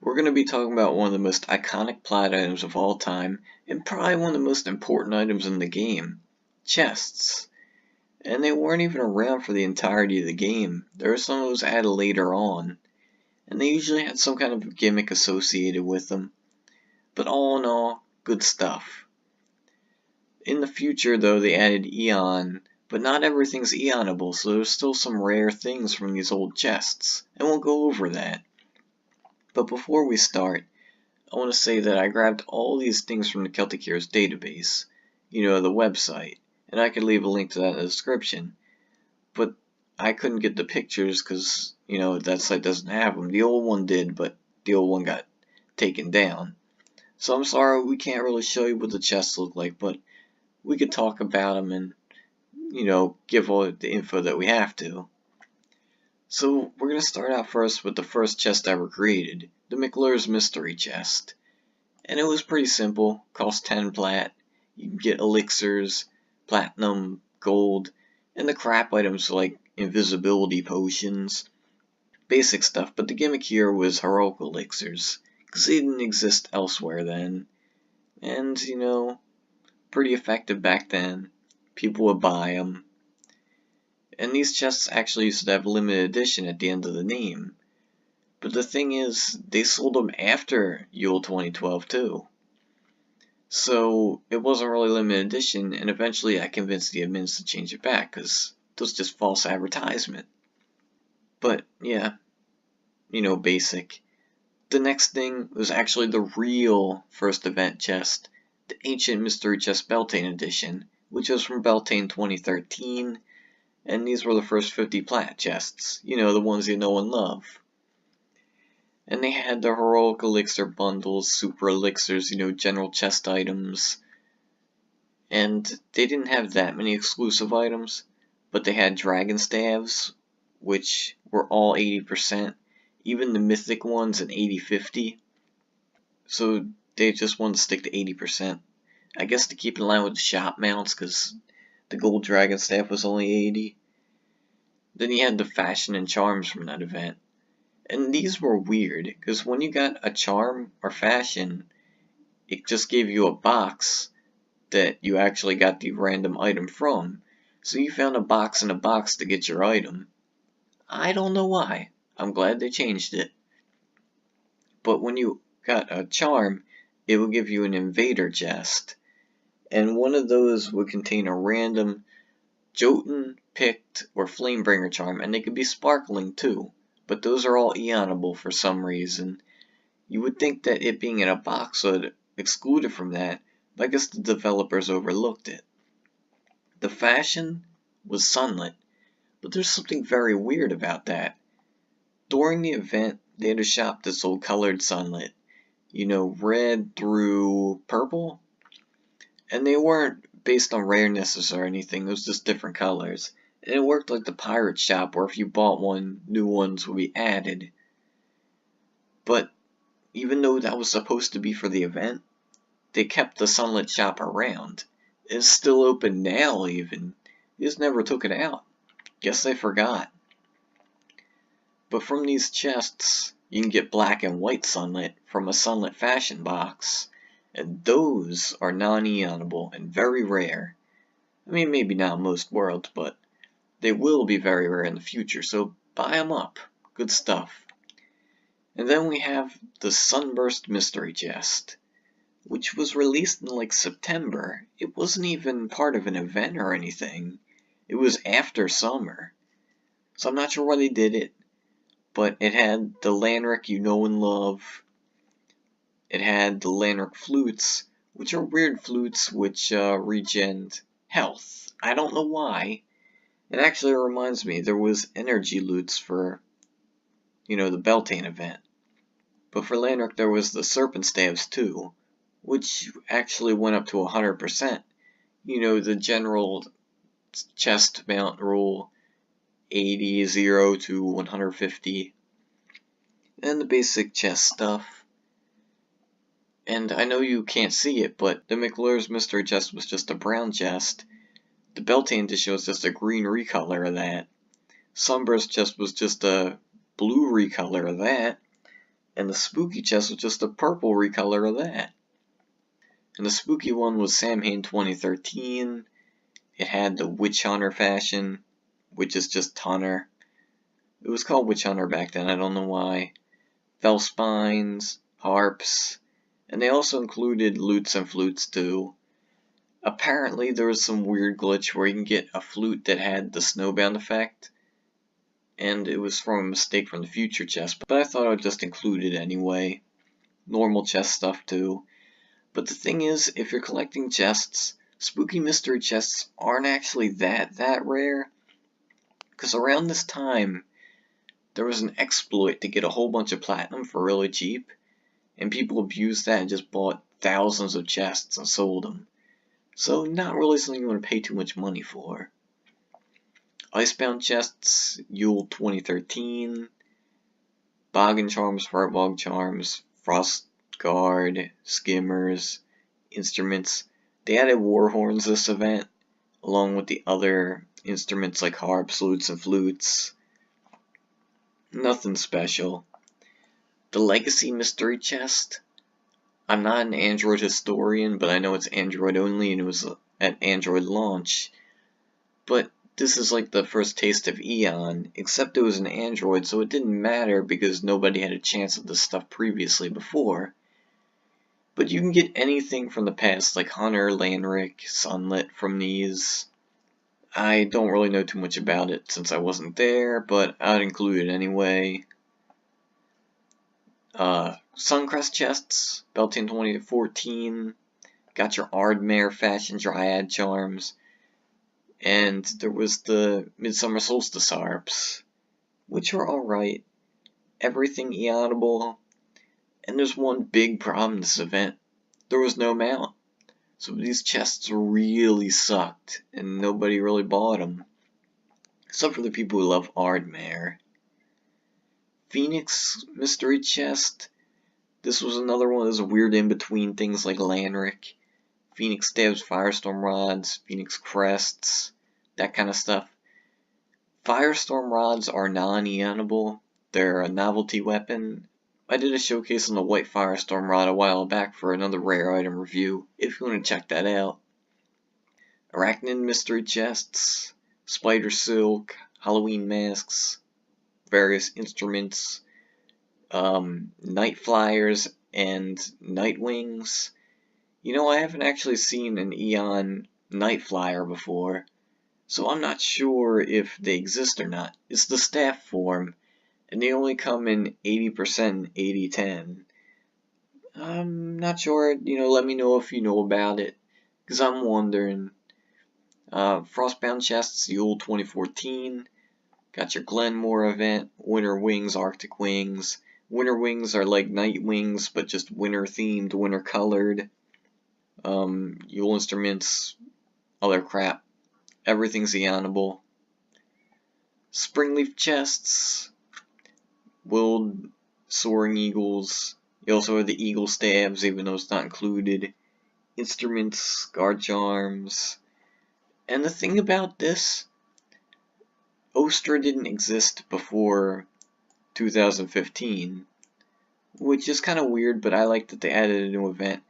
We're going to be talking about one of the most iconic plot items of all time, and probably one of the most important items in the game, chests. And they weren't even around for the entirety of the game. There were some that was added later on, and they usually had some kind of gimmick associated with them. But all in all, good stuff. In the future though, they added Eon, but not everything's Eonable, so there's still some rare things from these old chests, and we'll go over that. But before we start, I want to say that I grabbed all these things from the Celtic Heroes database, the website, and I could leave a link to that in the description. But I couldn't get the pictures because, that site doesn't have them. The old one did, but the old one got taken down. So I'm sorry we can't really show you what the chests look like, but we could talk about them and, give all the info that we have to. So we're going to start out first with the first chest ever created, the McClure's Mystery Chest. And it was pretty simple, cost 10 plat. You can get elixirs, platinum, gold, and the crap items like invisibility potions. Basic stuff, but the gimmick here was heroic elixirs, because they didn't exist elsewhere then. And, pretty effective back then. People would buy them. And these chests actually used to have limited edition at the end of the name. But the thing is, they sold them after Yule 2012 too. So it wasn't really limited edition, and eventually I convinced the admins to change it back, because it was just false advertisement. But yeah, basic. The next thing was actually the real first event chest, the Ancient Mystery Chest Beltane edition, which was from Beltane 2013. And these were the first 50 plat chests, the ones you know and love. And they had the heroic elixir bundles, super elixirs, general chest items. And they didn't have that many exclusive items, but they had dragon staves, which were all 80%, even the mythic ones at 80-50. So they just wanted to stick to 80%. I guess to keep in line with the shop mounts, because the gold dragon staff was only 80. Then you had the fashion and charms from that event. And these were weird, because when you got a charm or fashion, it just gave you a box that you actually got the random item from. So you found a box in a box to get your item. I don't know why. I'm glad they changed it. But when you got a charm, it would give you an invader chest. And one of those would contain a random Jotun, Pict, or Flamebringer charm, and they could be sparkling too, but those are all Eonable for some reason. You would think that it being in a box would exclude it from that, but I guess the developers overlooked it. The fashion was sunlit, but there's something very weird about that. During the event, they had a shop that sold colored sunlit, red through purple, and they weren't based on rarenesses or anything, it was just different colors. And it worked like the pirate shop, where if you bought one, new ones would be added. But even though that was supposed to be for the event, they kept the sunlit shop around. It's still open now even. They just never took it out. Guess they forgot. But from these chests, you can get black and white sunlit from a sunlit fashion box. And those are non-Eonable and very rare. I mean, maybe not in most worlds, but they will be very rare in the future, so buy them up. Good stuff. And then we have the Sunburst Mystery Chest, which was released in like September. It wasn't even part of an event or anything. It was after summer. So I'm not sure why they did it, but it had the Lanric you know and love. It had the Lanric flutes, which are weird flutes which regen health. I don't know why. It actually reminds me, there was energy loots for, the Beltane event. But for Lanric there was the Serpent Staves too, which actually went up to 100%. The general chest mount rule, 80, 0 to 150. And the basic chest stuff. And I know you can't see it, but the McClure's Mystery Chest was just a brown chest. The Beltane edition was just a green recolor of that. Sunburst chest was just a blue recolor of that. And the spooky chest was just a purple recolor of that. And the spooky one was Samhain 2013. It had the Witch Hunter fashion, which is just Hunter. It was called Witch Hunter back then, I don't know why. Fell spines, harps, and they also included lutes and flutes too. Apparently there was some weird glitch where you can get a flute that had the snowbound effect, and it was from a mistake from the future chest, but I thought I would just include it anyway. Normal chest stuff too. But the thing is, if you're collecting chests, spooky mystery chests aren't actually that rare, because around this time there was an exploit to get a whole bunch of platinum for really cheap, and people abused that and just bought thousands of chests and sold them. So not really something you want to pay too much money for. Icebound chests, Yule 2013, Boggin Charms, Firebog Charms, Frost Guard, Skimmers, Instruments. They added war horns this event, along with the other instruments like harps, lutes, and flutes. Nothing special. The Legacy Mystery Chest. I'm not an Android historian, but I know it's Android only and it was at Android launch. But this is like the first taste of Eon, except it was an Android, so it didn't matter because nobody had a chance at this stuff previously before. But you can get anything from the past, like Hunter, Lanric, Sunlit from these. I don't really know too much about it since I wasn't there, but I'd include it anyway. Suncrest chests, Beltane 2014, got your Ardmare Fashion Dryad Charms, and there was the Midsummer Solstice Harps, which were alright, everything Eonable, and there's one big problem this event, there was no mount, so these chests really sucked, and nobody really bought them, except for the people who love Ardmare. Phoenix Mystery Chest. This was another one of those weird in-between things like Lanric. Phoenix Stabs, Firestorm Rods, Phoenix Crests, that kind of stuff. Firestorm Rods are non-eonable. They're a novelty weapon. I did a showcase on the White Firestorm Rod a while back for another rare item review, if you want to check that out. Arachnid Mystery Chests, Spider Silk, Halloween Masks, various instruments, Night Flyers, and Night Wings. You know, I haven't actually seen an Eon Night Flyer before, so I'm not sure if they exist or not. It's the staff form, and they only come in 80% and 80-10. I'm not sure, let me know if you know about it, because I'm wondering. Frostbound Chests, Yule 2014. Got your Glenmore event, Winter Wings, Arctic Wings. Winter Wings are like Night Wings, but just winter themed, winter colored. Yule Instruments, other crap. Everything's Eonable. Springleaf Chests, Willed Soaring Eagles. You also have the Eagle Stabs, even though it's not included. Instruments, Guard Charms. And the thing about this, Ostra didn't exist before 2015, which is kind of weird, but I like that they added a new event.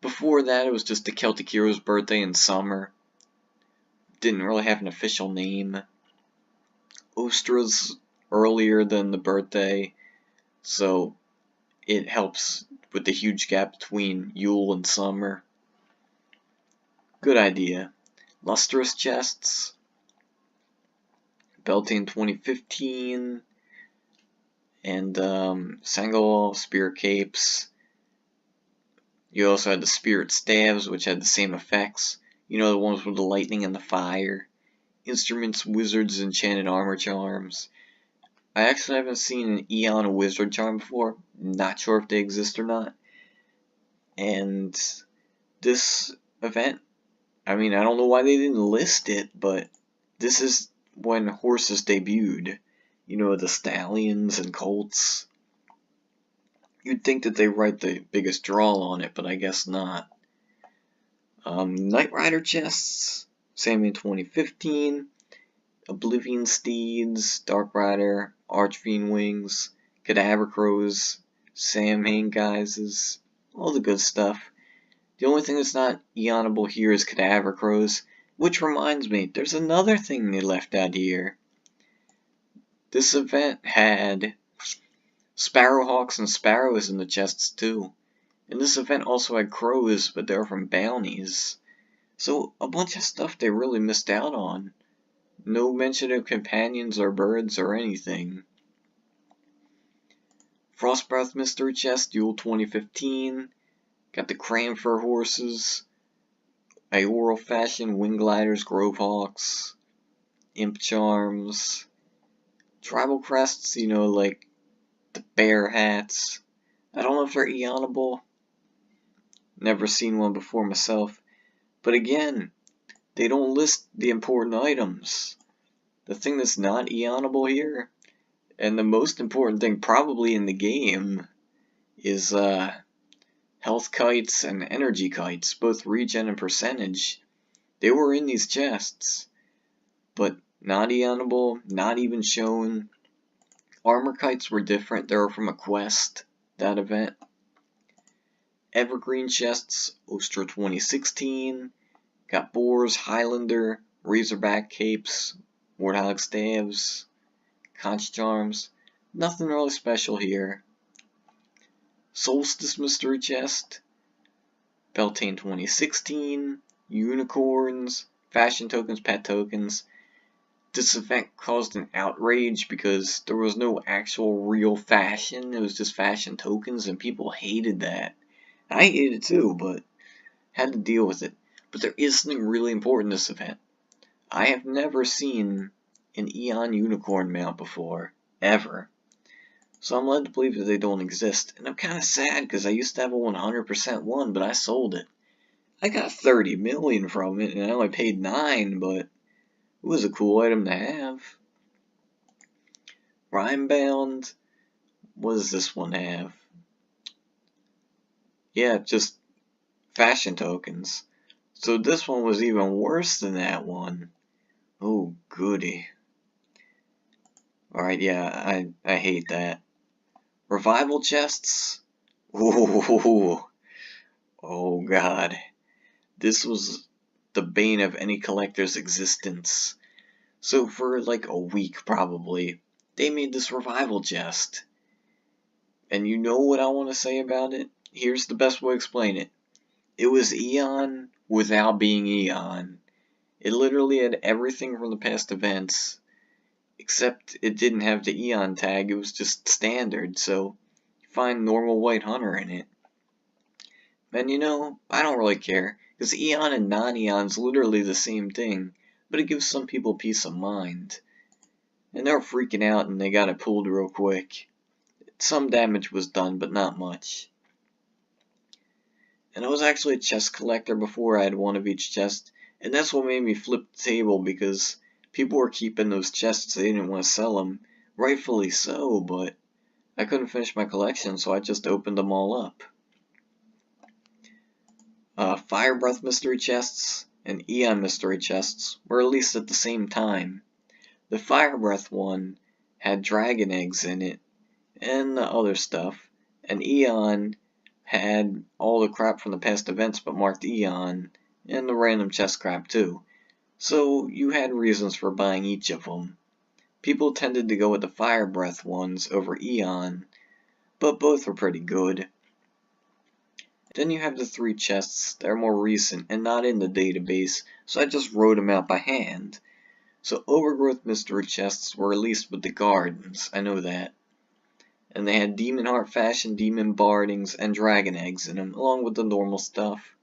Before that, it was just the Celtic Hero's birthday in summer. Didn't really have an official name. Ostra's earlier than the birthday, so it helps with the huge gap between Yule and summer. Good idea. Lustrous Chests, Beltane 2015, and Sangol Spirit Capes. You also had the Spirit Staves, which had the same effects. You know, the ones with the lightning and the fire. Instruments, Wizards, Enchanted Armor Charms. I actually haven't seen an Eon Wizard Charm before. Not sure if they exist or not. And this event, I mean, I don't know why they didn't list it, but this is when horses debuted. You know, the stallions and colts. You'd think that they write the biggest draw on it, but I guess not. Knight Rider Chests, Samhain 2015, Oblivion Steeds, Dark Rider, Archfiend Wings, Cadaver Crows, Samhain guises, all the good stuff. The only thing that's not eonable here is cadaver crows, which reminds me, there's another thing they left out here. This event had sparrowhawks and sparrows in the chests too. And this event also had crows, but they were from bounties. So a bunch of stuff they really missed out on. No mention of companions or birds or anything. Frostbreath Mystery Chest, Yule 2015. Got the Cranfur horses, Aoral Fashion, Wing Gliders, Grovehawks, Imp Charms, Tribal Crests, you know, like the bear hats. I don't know if they're eonable. Never seen one before myself. But again, they don't list the important items. The thing that's not eonable here, and the most important thing probably in the game, is health kites and energy kites, both regen and percentage. They were in these chests, but not eonable, not even shown. Armor kites were different, they were from a quest, that event. Evergreen chests, Ostra 2016. Got boars, Highlander, Razorback capes, Warthog staves, Conch charms. Nothing really special here. Solstice mystery chest, Beltane 2016, unicorns, fashion tokens, pet tokens. This event caused an outrage because there was no actual real fashion, it was just fashion tokens, and people hated that. I hated it too, but had to deal with it. But there is something really important in this event. I have never seen an Eon unicorn mount before, ever. So I'm led to believe that they don't exist. And I'm kind of sad because I used to have a 100% one, but I sold it. I got 30 million from it, and I only paid 9, but it was a cool item to have. Rhymebound, what does this one have? Yeah, just fashion tokens. So this one was even worse than that one. Oh, goody. Alright, yeah, I hate that. Revival chests? Ooh, oh god. This was the bane of any collector's existence. So for like a week probably, they made this revival chest. And you know what I want to say about it? Here's the best way to explain it. It was Eon without being Eon. It literally had everything from the past events, except it didn't have the Eon tag, it was just standard, so you find normal white hunter in it. And you know, I don't really care, because Eon and non-Eon's literally the same thing, but it gives some people peace of mind. And they're freaking out and they got it pulled real quick. Some damage was done, but not much. And I was actually a chest collector before I had one of each chest, and that's what made me flip the table, because people were keeping those chests, they didn't want to sell them. Rightfully so, but I couldn't finish my collection, so I just opened them all up. Fire Breath mystery chests and Eon mystery chests were released at the same time. The Fire Breath one had dragon eggs in it, and the other stuff, and Eon had all the crap from the past events but marked Eon, and the random chest crap too. So you had reasons for buying each of them. People tended to go with the Fire Breath ones over Eon, but both were pretty good. Then you have the 3 chests that are more recent and not in the database, so I just wrote them out by hand. So Overgrowth mystery chests were released with the Gardens, I know that. And they had Demon Heart Fashion, Demon Bardings, and Dragon Eggs in them, along with the normal stuff.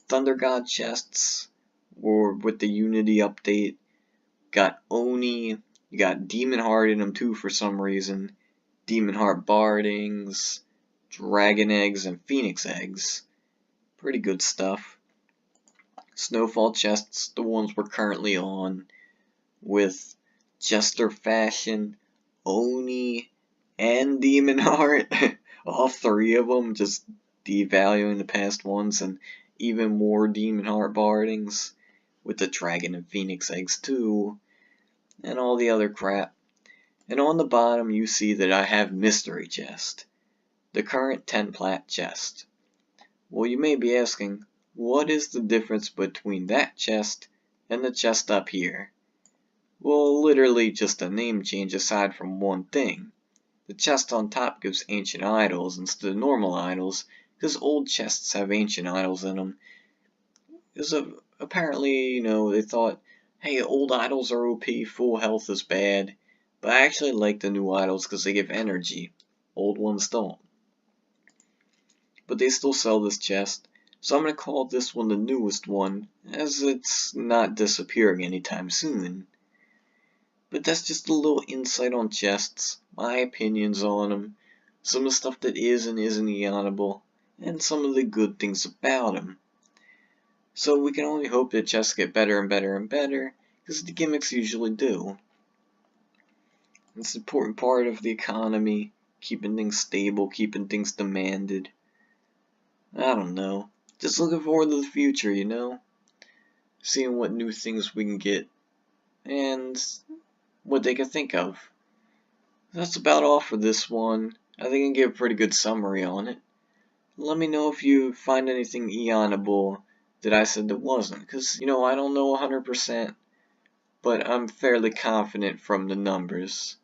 Thunder God chests were with the Unity update. Got Oni, you got Demon Heart in them too for some reason. Demon Heart Bardings, Dragon Eggs, and Phoenix Eggs. Pretty good stuff. Snowfall chests, the ones we're currently on, with Jester Fashion, Oni, and Demon Heart. All 3 of them, just devaluing the past ones, and even more Demon Heart Bardings, with the Dragon and Phoenix Eggs too, and all the other crap. And on the bottom you see that I have Mystery Chest. the current 10 plat chest. Well, you may be asking, what is the difference between that chest and the chest up here? Well, literally just a name change aside from one thing. The chest on top gives ancient idols instead of normal idols, because old chests have ancient idols in them. Because apparently, they thought, hey, old idols are OP, full health is bad. But I actually like the new idols because they give energy. Old ones don't. But they still sell this chest, so I'm going to call this one the newest one, as it's not disappearing anytime soon. But that's just a little insight on chests, my opinions on them, some of the stuff that is and isn't eonable, and some of the good things about them. So we can only hope that chests get better and better and better, because the gimmicks usually do. It's an important part of the economy, keeping things stable, keeping things demanded. I don't know. Just looking forward to the future, seeing what new things we can get, and what they can think of. That's about all for this one. I think I can give a pretty good summary on it. Let me know if you find anything eonable that I said that wasn't, because, I don't know 100%, but I'm fairly confident from the numbers.